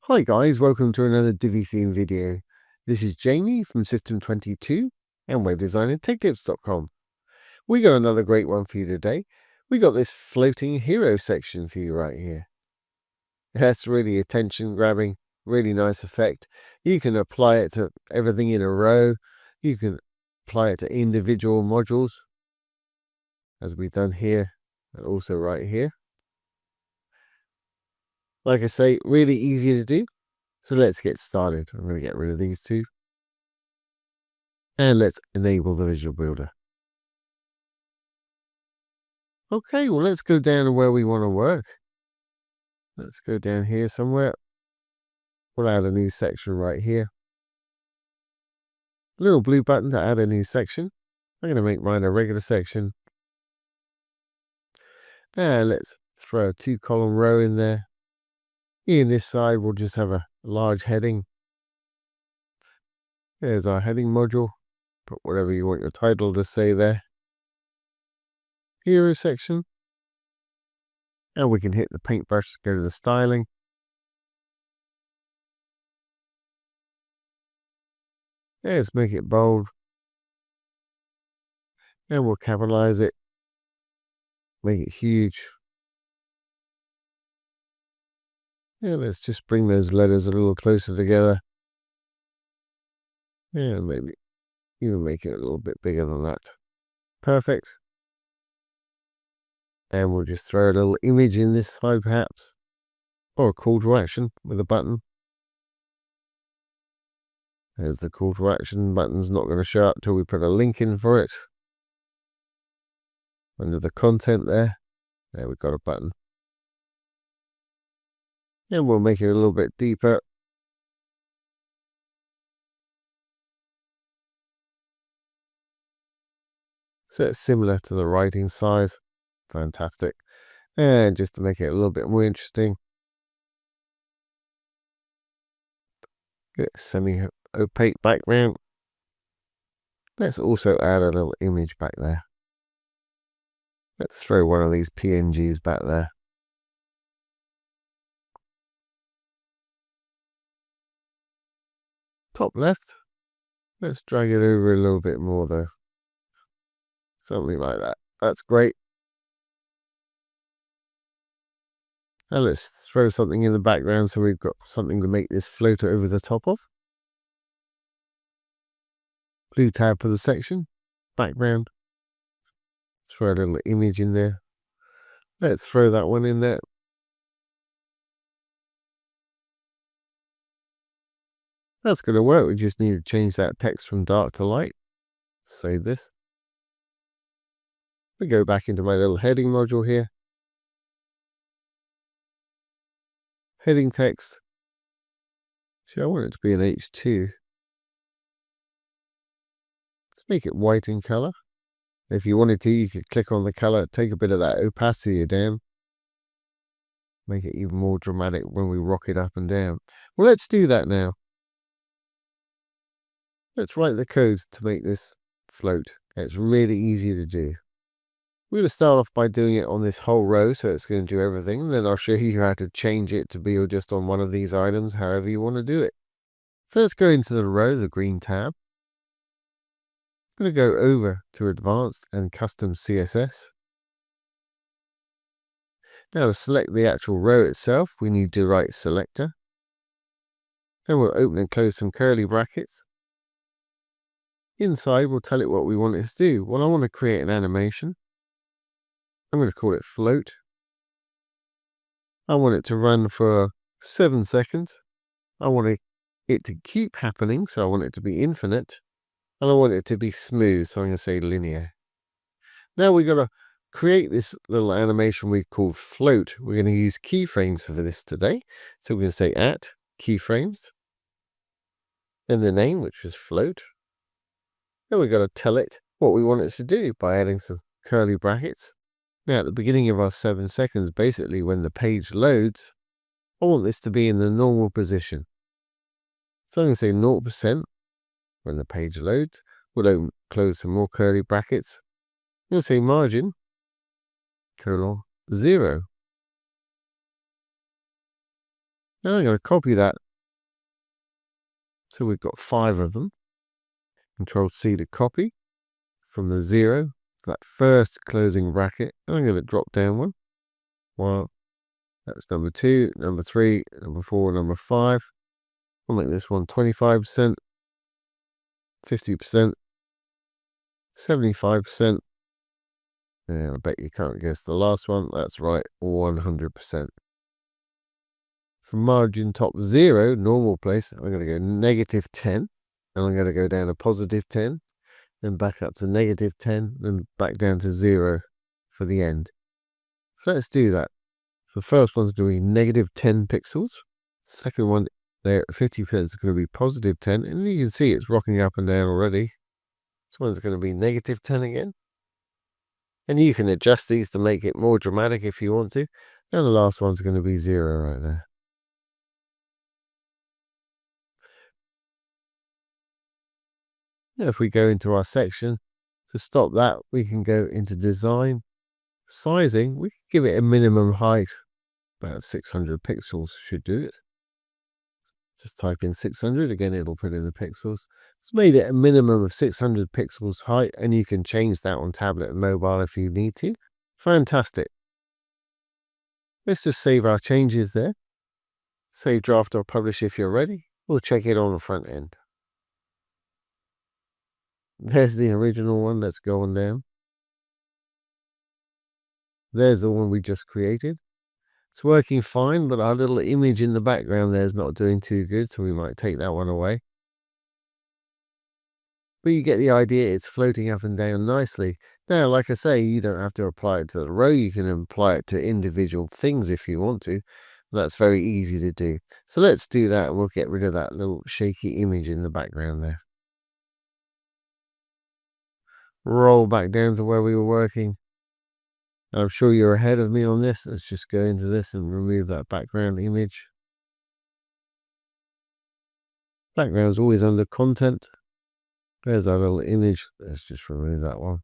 Hi guys, welcome to another Divi Theme video. This is Jamie from System 22 and webdesignandtechtips.com. We got another great one for you today. We got this floating hero section for you right here. That's really attention grabbing, really nice effect. You can apply it to everything in a row. You can apply it to individual modules, as we've done here and also right here. Like I say, really easy to do. So let's get started. I'm going to get rid of these two. And let's enable the visual builder. Okay, well, let's go down to where we want to work. Let's go down here somewhere. We'll add a new section right here. Little blue button to add a new section. I'm going to make mine a regular section. And let's throw a 2-column row in there. In this side, we'll just have a large heading. There's our heading module. Put whatever you want your title to say there. Hero section. And we can hit the paintbrush to go to the styling. Let's make it bold. And we'll capitalize it. Make it huge. Yeah, let's just bring those letters a little closer together. And maybe even make it a little bit bigger than that. Perfect. And we'll just throw a little image in this side perhaps. Or a call to action with a button. There's the call to action. Button's not going to show up till we put a link in for it. Under the content there. There we've got a button. And we'll make it a little bit deeper. So it's similar to the writing size. Fantastic. And just to make it a little bit more interesting, get a semi-opaque background. Let's also add a little image back there. Let's throw one of these PNGs back there. Top left. Let's drag it over a little bit more though. Something like that. That's great. Now let's throw something in the background so we've got something to make this float over the top of. Blue tab for the section. Background. Throw a little image in there. Let's throw that one in there. That's going to work. We just need to change that text from dark to light. Save this. We go back into my little heading module here. Heading text. See, I want it to be an H2. Let's make it white in color. If you wanted to, you could click on the color, take a bit of that opacity down. Make it even more dramatic when we rock it up and down. Well, let's do that now. Let's write the code to make this float. It's really easy to do. We're going to start off by doing it on this whole row, so it's going to do everything. And then I'll show you how to change it to be just on one of these items, however you want to do it. First, go into the row, the green tab. I'm going to go over to Advanced and Custom CSS. Now to select the actual row itself, we need to write selector. Then we'll open and close some curly brackets. Inside, we'll tell it what we want it to do. Well, I want to create an animation. I'm going to call it float. I want it to run for 7 seconds. I want it to keep happening, so I want it to be infinite. And I want it to be smooth, so I'm going to say linear. Now we've got to create this little animation we call float. We're going to use keyframes for this today. So we're going to say at keyframes. Then the name, which is float. Then we've got to tell it what we want it to do by adding some curly brackets. Now, at the beginning of our 7 seconds, basically when the page loads, I want this to be in the normal position. So I'm going to say 0% when the page loads. We'll close some more curly brackets. I'm going to say margin, colon, 0. Now I'm going to copy that. So we've got 5 of them. Control C to copy from the 0 to that first closing bracket. And I'm going to drop down one. Well, that's number 2, number 3, number 4, number 5. I'll make this one 25%, 50%, 75%. And I bet you can't guess the last one. That's right, 100%. From margin top 0, normal place, I'm going to go -10. And I'm going to go down to +10. Then back up to -10. Then back down to 0 for the end. So let's do that. The first one's going to be -10 pixels. Second one there at 50% is going to be +10. And you can see it's rocking up and down already. This one's going to be -10 again. And you can adjust these to make it more dramatic if you want to. And the last one's going to be 0 right there. Now if we go into our section, to stop that, we can go into design, sizing. We can give it a minimum height. About 600 pixels should do it. Just type in 600, again it'll put in the pixels. It's made it a minimum of 600 pixels height, and you can change that on tablet and mobile if you need to. Fantastic. Let's just save our changes there. Save draft or publish if you're ready. We'll check it on the front end. There's the original one. Let's go on down. There's the one we just created. It's working fine, but our little image in the background there is not doing too good, so we might take that one away. But you get the idea, it's floating up and down nicely. Now, like I say, you don't have to apply it to the row, you can apply it to individual things if you want to. That's very easy to do. So let's do that, and we'll get rid of that little shaky image in the background there. Roll back down to where we were working. I'm sure you're ahead of me on this. Let's just go into this and remove that background image. Background is always under content. There's our little image. Let's just remove that one.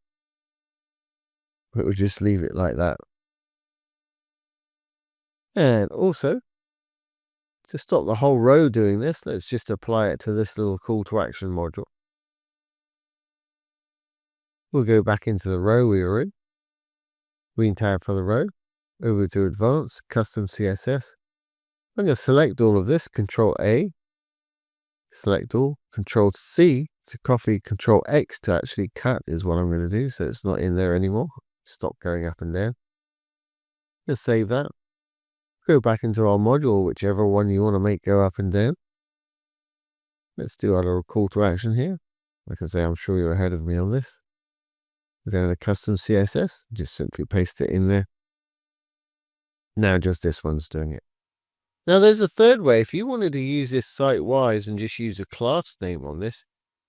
But we'll just leave it like that. And also, to stop the whole row doing this, let's just apply it to this little call to action module. We'll go back into the row we were in. Green tab for the row. Over to Advanced, Custom CSS. I'm going to select all of this, Control A. Select all, Control C to copy, Control X to actually cut is what I'm going to do, so it's not in there anymore. Stop going up and down. Just save that. Go back into our module, whichever one you want to make go up and down. Let's do our little call to action here. Like I say, I'm sure you're ahead of me on this. Go down to Custom CSS, just simply paste it in there. Now just this one's doing it. Now there's a third way. If you wanted to use this site-wise and just use a class name on this,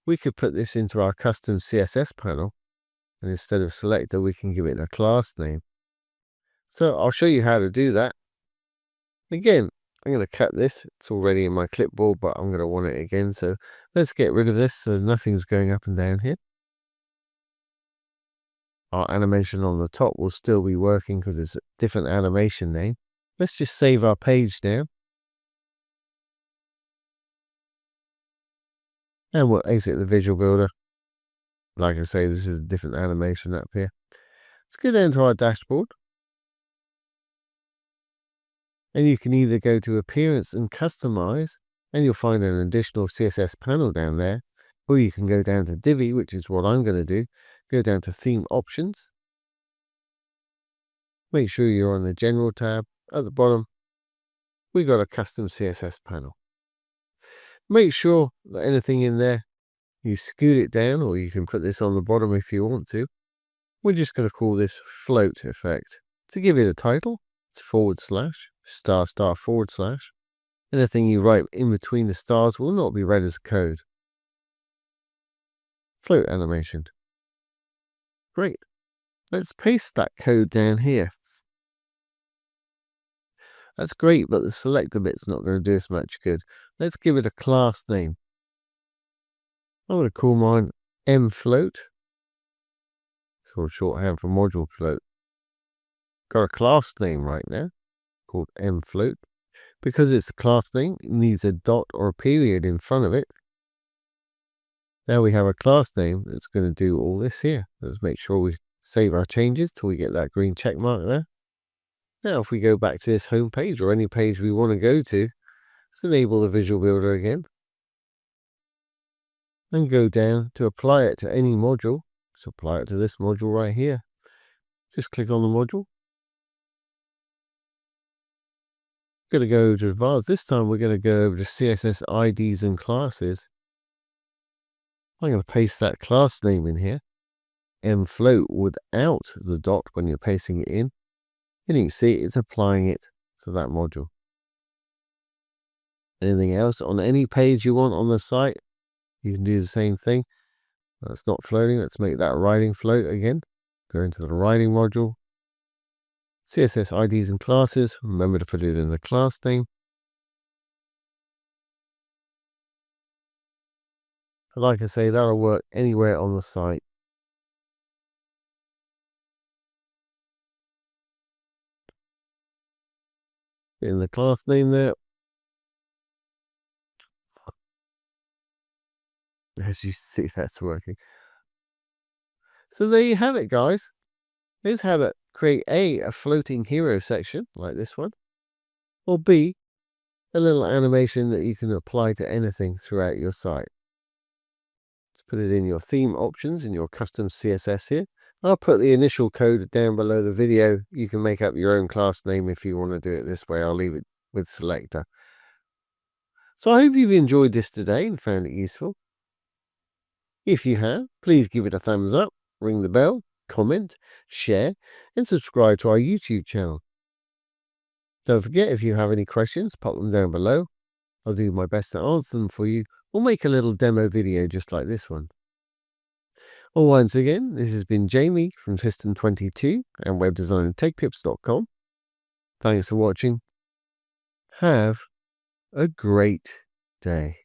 we could put this into our custom CSS panel, and instead of selector, we can give it a class name. So I'll show you how to do that. Again, I'm going to cut this. It's already in my clipboard, but I'm going to want it again. So let's get rid of this so nothing's going up and down here. Our animation on the top will still be working because it's a different animation name. Let's just save our page now. And we'll exit the visual builder. Like I say, this is a different animation up here. Let's go down to our dashboard. And you can either go to Appearance and Customize, and you'll find an additional CSS panel down there. Or you can go down to Divi, which is what I'm going to do. Go down to Theme Options. Make sure you're on the General tab. At the bottom, we got a custom CSS panel. Make sure that anything in there, you scoot it down, or you can put this on the bottom if you want to. We're just going to call this float effect. To give it a title, it's /*/. Anything you write in between the stars will not be read as code. Float animation. Great. Let's paste that code down here. That's great, but the selector bit's not going to do us much good. Let's give it a class name. I'm going to call mine mFloat. It's called shorthand for module float. Got a class name right now called mFloat. Because it's a class name, it needs a dot or a period in front of it. Now we have a class name that's going to do all this here. Let's make sure we save our changes till we get that green check mark there. Now if we go back to this home page or any page we want to go to, let's enable the Visual Builder again. And go down to apply it to any module. So apply it to this module right here. Just click on the module. Going to go to advanced. This time we're going to go over to CSS IDs and classes. I'm going to paste that class name in here and float without the dot when you're pasting it in. And you can see it's applying it to that module. Anything else on any page you want on the site, you can do the same thing. That's not floating. Let's make that writing float again. Go into the writing module. CSS IDs and classes. Remember to put it in the class name. Like I say, that'll work anywhere on the site. In the class name there. As you see, that's working. So there you have it, guys. Here's how to create a floating hero section like this one, or B, a little animation that you can apply to anything throughout your site. Let's put it in your theme options in your custom CSS here. I'll put the initial code down below the video. You can make up your own class name if you want to do it this way. I'll leave it with selector. So I hope you've enjoyed this today and found it useful. If you have, please give it a thumbs up, ring the bell, comment, share, and subscribe to our YouTube channel. Don't forget, if you have any questions, pop them down below. I'll do my best to answer them for you, or make a little demo video just like this one. Well, once again, this has been Jamie from System22 and webdesignandtechtips.com. Thanks for watching. Have a great day.